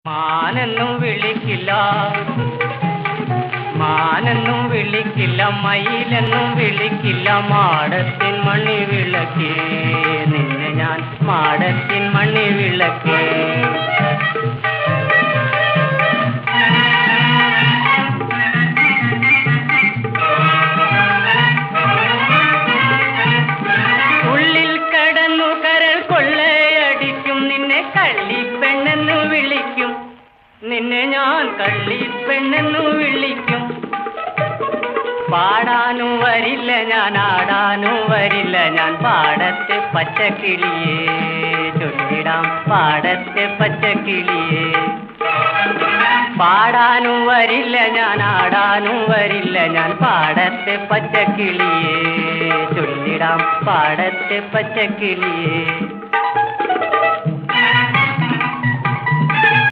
മാനെന്നും വിളിക്കില്ല, മാനെന്നും വിളിക്കില്ല, മയിലെന്നും വിളിക്കില്ല, മാടത്തിൻ മണി വിളക്കേ നിന്നെ ഞാൻ മാടത്തിൻ മണി വിളക്കേ. ഉള്ളിൽ കടന്നു കരൾ കൊള്ളയടിക്കും, നിന്നെ കള്ളിപ്പെണ്ണെന്നു വിളിക്കും, നിന്നെ ഞാൻ കള്ളിപ്പെണ്ണെന്നു വിളിക്കും. പാടാനും വരില്ല ഞാൻ, ആടാനും വരില്ല ഞാൻ, പാടത്തെ പച്ചക്കിളിയേ ചൊല്ലിടാം പാടത്തെ പച്ചക്കിളിയേ. പാടാനും വരില്ല ഞാൻ, ആടാനും വരില്ല ഞാൻ, പാടത്തെ പച്ചക്കിളിയേ ചൊല്ലിടാം പാടത്തെ പച്ചക്കിളിയേ.